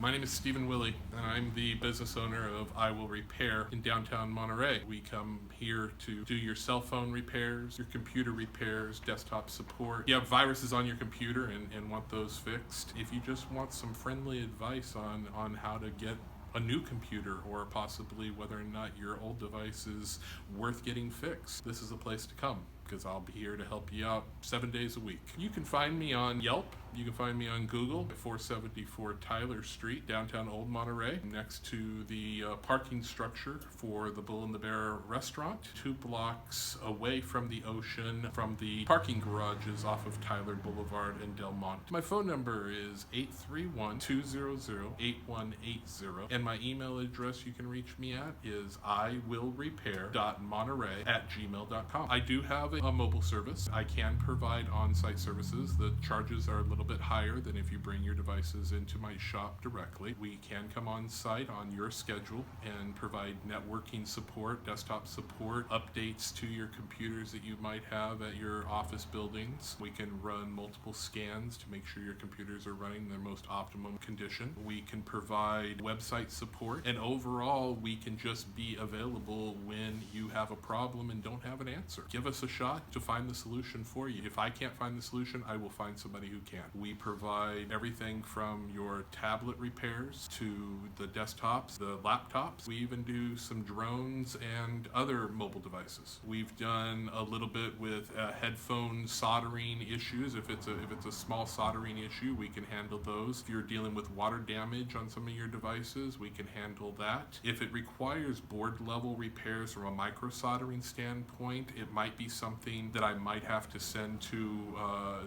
My name is Stephen Willley, and I'm the business owner of I Will Repair in downtown Monterey. We come here to do your cell phone repairs, your computer repairs, desktop support. If you have viruses on your computer and want those fixed, if you just want some friendly advice on how to get a new computer, or possibly whether or not your old device is worth getting fixed, this is a place to come, because I'll be here to help you out 7 days a week. You can find me on Yelp. You can find me on Google at 474 Tyler Street, downtown Old Monterey, next to the parking structure for the Bull and the Bear restaurant, 2 blocks away from the ocean, from the parking garages off of Tyler Boulevard and Del Monte. My phone number is 831-200-8180, and my email address you can reach me at is iwillrepair.monterey@gmail.com. I do have a mobile service. I can provide on-site services. The charges are a little bit higher than if you bring your devices into my shop directly. We can come on site on your schedule and provide networking support, desktop support, updates to your computers that you might have at your office buildings. We can run multiple scans to make sure your computers are running in their most optimum condition. We can provide website support, and overall we can just be available when you have a problem and don't have an answer. Give us a shot to find the solution for you. If I can't find the solution, I will find somebody who can. We provide everything from your tablet repairs to the desktops, the laptops. We even do some drones and other mobile devices. We've done a little bit with headphone soldering issues. If it's a small soldering issue, we can handle those. If you're dealing with water damage on some of your devices, we can handle that. If it requires board level repairs from a micro soldering standpoint, it might be something that I might have to send to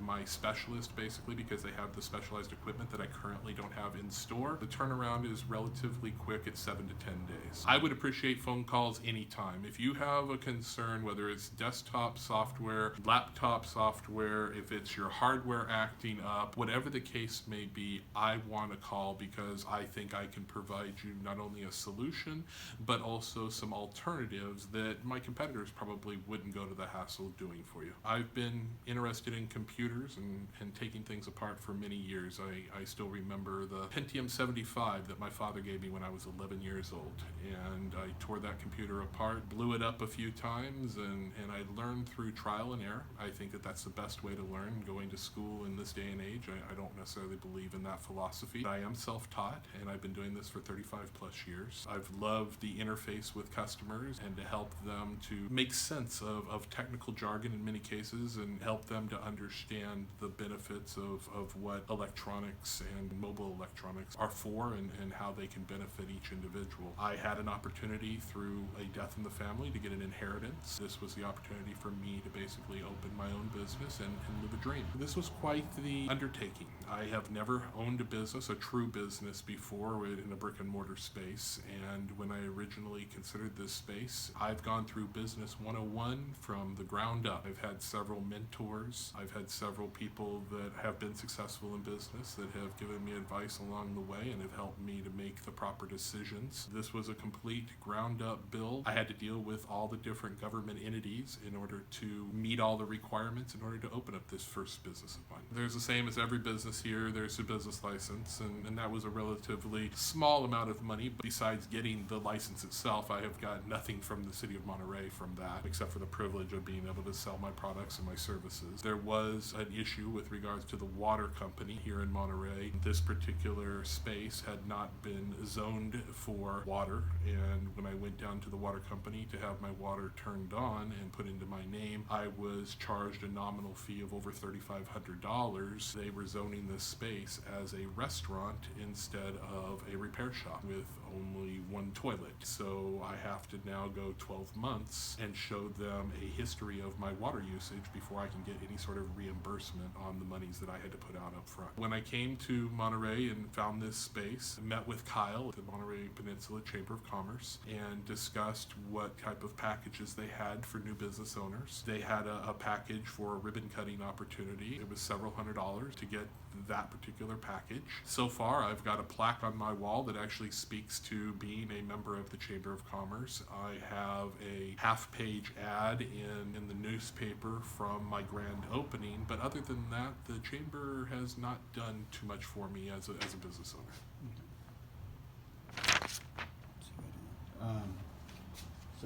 my specialist, basically, because they have the specialized equipment that I currently don't have in store. The turnaround is relatively quick at 7 to 10 days. I would appreciate phone calls anytime. If you have a concern, whether it's desktop software, laptop software, if it's your hardware acting up, whatever the case may be, I want to call, because I think I can provide you not only a solution, but also some alternatives that my competitors probably wouldn't go to the hassle of doing for you. I've been interested in computers and taking things apart for many years. I still remember the Pentium 75 that my father gave me when I was 11 years old, and I tore that computer apart, blew it up a few times, and I learned through trial and error. I think that that's the best way to learn, going to school in this day and age. I don't necessarily believe in that philosophy. I am self-taught, and I've been doing this for 35 plus years. I've loved the interface with customers and to help them to make sense of technical jargon in many cases, and help them to understand the benefits of what electronics and mobile electronics are for, and how they can benefit each individual. I had an opportunity through a death in the family to get an inheritance. This was the opportunity for me to basically open my own business and live a dream. This was quite the undertaking. I have never owned a business, a true business, before in a brick and mortar space, and when I originally considered this space, I've gone through Business 101 from the ground up. I've had several mentors. I've had several people that have been successful in business that have given me advice along the way and have helped me to make the proper decisions. This was a complete ground up build. I had to deal with all the different government entities in order to meet all the requirements in order to open up this first business of mine. There's the same as every business here. There's a business license, and that was a relatively small amount of money. But besides getting the license itself, I have got nothing from the city of Monterey from that, except for the privilege of being able to sell my products and my services. There was an issue with regards to the water company here in Monterey. This particular space had not been zoned for water, and when I went down to the water company to have my water turned on and put into my name, I was charged a nominal fee of over $3,500. They were zoning this space as a restaurant instead of a repair shop with only one toilet. So I have to now go 12 months and show them a history of my water usage before I can get any sort of reimbursement on the monies that I had to put out up front. When I came to Monterey and found this space, I met with Kyle at the Monterey Peninsula Chamber of Commerce and discussed what type of packages they had for new business owners. They had a package for a ribbon cutting opportunity. It was several $100s to get that particular package. So far, I've got a plaque on my wall that actually speaks to being a member of the Chamber of Commerce. I have a half-page ad in the newspaper from my grand opening, but other than that, the Chamber has not done too much for me as a business owner.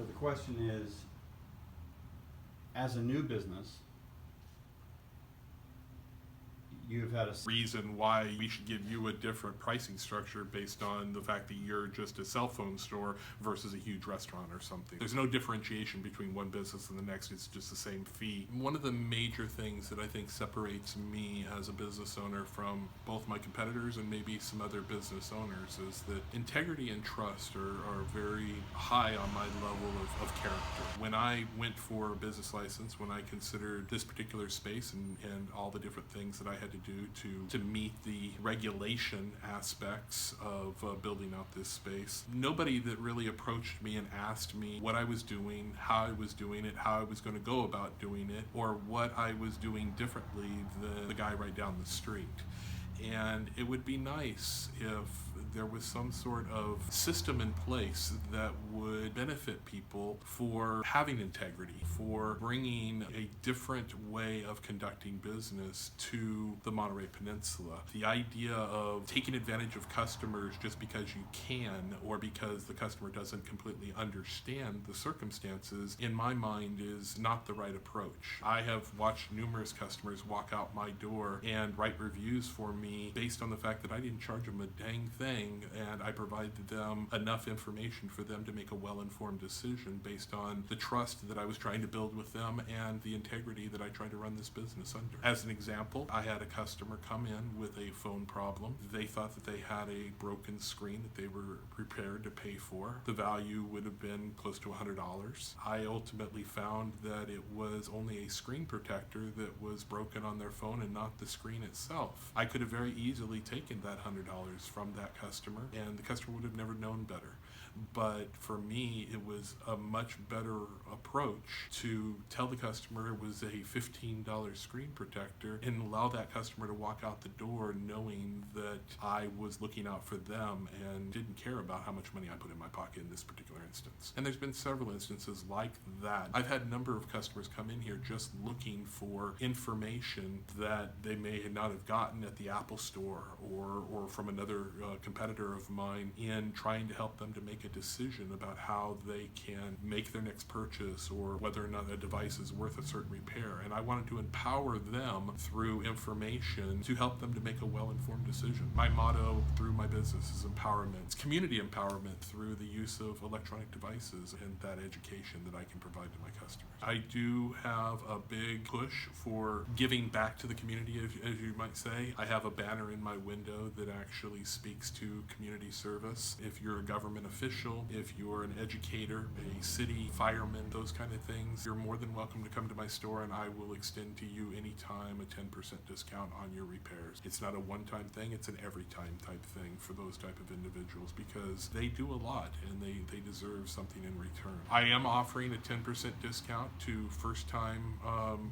So the question is, as a new business, you've had a reason why we should give you a different pricing structure based on the fact that you're just a cell phone store versus a huge restaurant or something. There's no differentiation between one business and the next. It's just the same fee. One of the major things that I think separates me as a business owner from both my competitors and maybe some other business owners is that integrity and trust are very high on my level of character. When I went for a business license, when I considered this particular space and all the different things that I had to do to meet the regulation aspects of building out this space, nobody that really approached me and asked me what I was doing, how I was doing it, how I was going to go about doing it, or what I was doing differently than the guy right down the street. And it would be nice if there was some sort of system in place that would benefit people for having integrity, for bringing a different way of conducting business to the Monterey Peninsula. The idea of taking advantage of customers just because you can, or because the customer doesn't completely understand the circumstances, in my mind is not the right approach. I have watched numerous customers walk out my door and write reviews for me based on the fact that I didn't charge them a dang thing, and I provided them enough information for them to make a well-informed decision based on the trust that I was trying to build with them and the integrity that I tried to run this business under. As an example, I had a customer come in with a phone problem. They thought that they had a broken screen that they were prepared to pay for. The value would have been close to $100. I ultimately found that it was only a screen protector that was broken on their phone and not the screen itself. I could have very easily taken that $100 from that customer, and the customer would have never known better. But for me, it was a much better approach to tell the customer it was a $15 screen protector and allow that customer to walk out the door knowing that I was looking out for them and didn't care about how much money I put in my pocket in this particular instance. And there's been several instances like that. I've had a number of customers come in here just looking for information that they may not have gotten at the Apple store or from another competitor of mine, in trying to help them to make a decision about how they can make their next purchase or whether or not a device is worth a certain repair. And I wanted to empower them through information to help them to make a well-informed decision. My motto through my business is empowerment. It's community empowerment through the use of electronic devices and that education that I can provide to my customers. I do have a big push for giving back to the community, as you might say. I have a banner in my window that actually speaks to community service. If you're a government official, if you're an educator, a city fireman, those kind of things, you're more than welcome to come to my store, and I will extend to you anytime a 10% discount on your repairs. It's not a one-time thing, it's an every time type thing for those type of individuals, because they do a lot and they deserve something in return. I am offering a 10% discount to first-time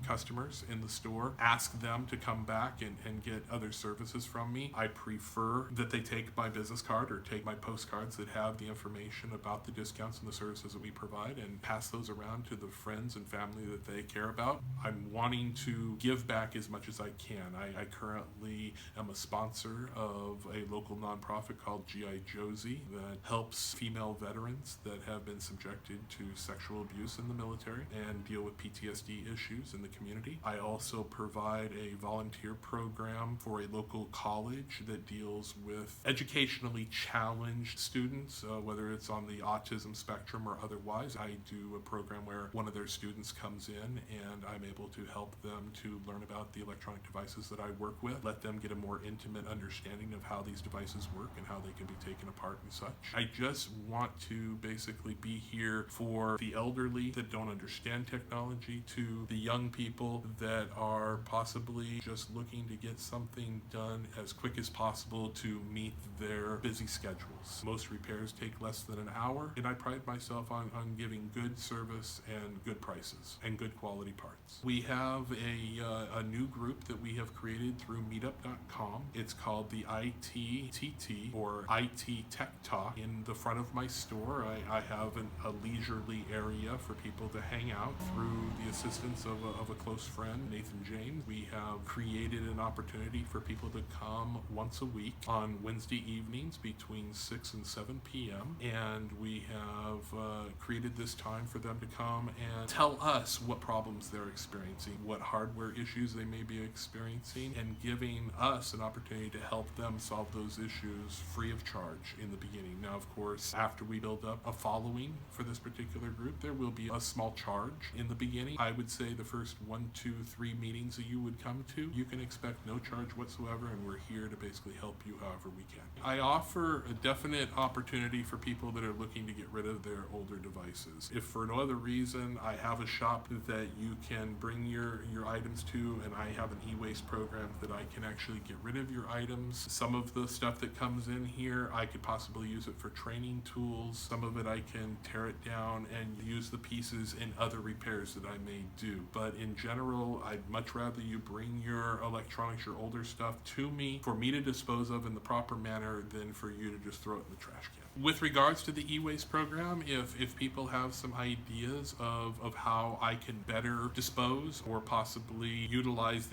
customers in the store. Ask them to come back and get other services from me. I prefer that they take my business card or take my postcards that have the information about the discounts and the services that we provide and pass those around to the friends and family that they care about. I'm wanting to give back as much as I can. I currently am a sponsor of a local nonprofit called G.I. Josie that helps female veterans that have been subjected to sexual abuse in the military and deal with PTSD issues in the community. I also provide a volunteer program for a local college that deals with educationally challenged students, whether it's on the autism spectrum or otherwise. I do a program where one of their students comes in and I'm able to help them to learn about the electronic devices that I work with, let them get a more intimate understanding of how these devices work and how they can be taken apart and such. I just want to basically be here for the elderly that don't understand technology, to the young people that are possibly just looking to get something done as quick as possible to meet their busy schedules. Most repairs take less than an hour, and I pride myself on giving good service and good prices and good quality parts. We have a new group that we have created through meetup.com. It's called the ITTT, or IT Tech Talk. In the front of my store, I have a leisurely area for people to hang out. Through the assistance of a close friend, Nathan James, we have created an opportunity for people to come once a week on Wednesday evenings between 6 and 7 p.m. And we have created this time for them to come and tell us what problems they're experiencing, what hardware issues they may be experiencing, and giving us an opportunity to help them solve those issues free of charge in the beginning. Now, of course, after we build up a following for this particular group, there will be a small charge in the beginning. I would say the first 1, 2, 3 meetings that you would come to, you can expect no charge whatsoever, and we're here to basically help you however we can. I offer a definite opportunity for people that are looking to get rid of their older devices. If for no other reason, I have a shop that you can bring your items to, and I have an e-waste program that I can actually get rid of your items. Some of the stuff that comes in here, I could possibly use it for training tools. Some of it I can tear it down and use the pieces in other repairs that I may do. But in general, I'd much rather you bring your electronics, your older stuff to me for me to dispose of in the proper manner than for you to just throw it in the trash can. With regards to the e-waste program, if people have some ideas of how I can better dispose or possibly utilize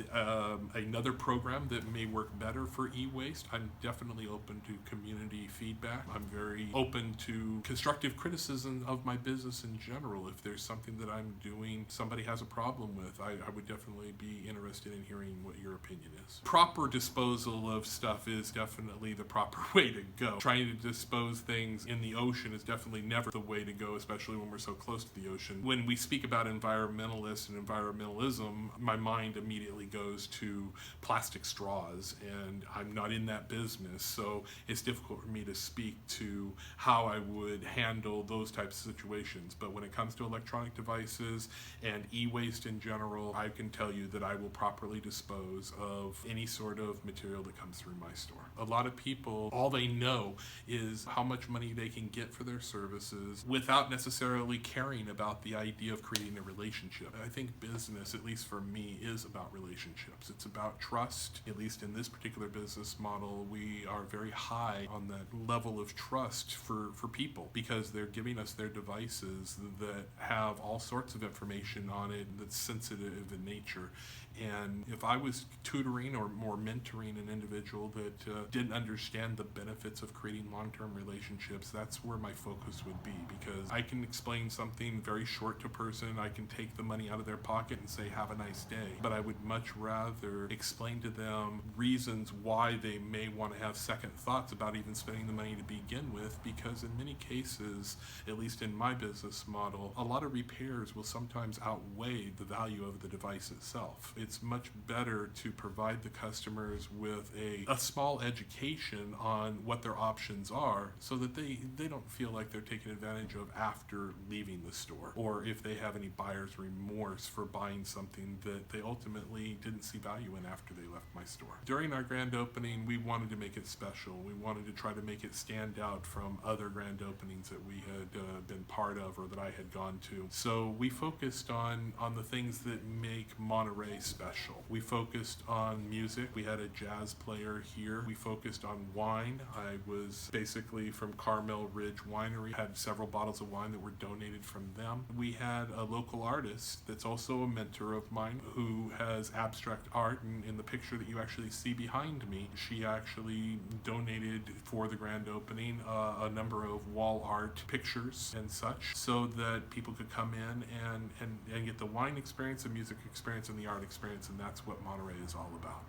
another program that may work better for e-waste, I'm definitely open to community feedback. I'm very open to constructive criticism of my business in general. If there's something that I'm doing somebody has a problem with, I would definitely be interested in hearing what your opinion is. Proper disposal of stuff is definitely the proper way to go. Trying to dispose things in the ocean is definitely never the way to go, especially when we're so close to the ocean. When we speak about environmentalists and environmentalism, my mind immediately goes to plastic straws, and I'm not in that business, so it's difficult for me to speak to how I would handle those types of situations. But when it comes to electronic devices and e-waste in general, I can tell you that I will properly dispose of any sort of material that comes through my store. A lot of people, all they know is how much money they can get for their services without necessarily caring about the idea of creating a relationship. I think business, at least for me, is about relationships. It's about trust. At least in this particular business model, we are very high on that level of trust for people because they're giving us their devices that have all sorts of information on it that's sensitive in nature. And if I was tutoring or more mentoring an individual that didn't understand the benefits of creating long-term relationships, that's where my focus would be, because I can explain something very short to a person. I can take the money out of their pocket and say, have a nice day. But I would much rather explain to them reasons why they may want to have second thoughts about even spending the money to begin with, because in many cases, at least in my business model, a lot of repairs will sometimes outweigh the value of the device itself. It's much better to provide the customers with a small education on what their options are so that they don't feel like they're taken advantage of after leaving the store, or if they have any buyer's remorse for buying something that they ultimately didn't see value in after they left my store. During our grand opening, we wanted to make it special. We wanted to try to make it stand out from other grand openings that we had been part of or that I had gone to. So we focused on the things that make Monterey special. We focused on music. We had a jazz player here. We focused on wine. I was basically from Carmel Ridge Winery, had several bottles of wine that were donated from them. We had a local artist that's also a mentor of mine who has abstract art, and in the picture that you actually see behind me, she actually donated for the grand opening a number of wall art pictures and such so that people could come in and get the wine experience, the music experience, and the art experience, and that's what Monterey is all about.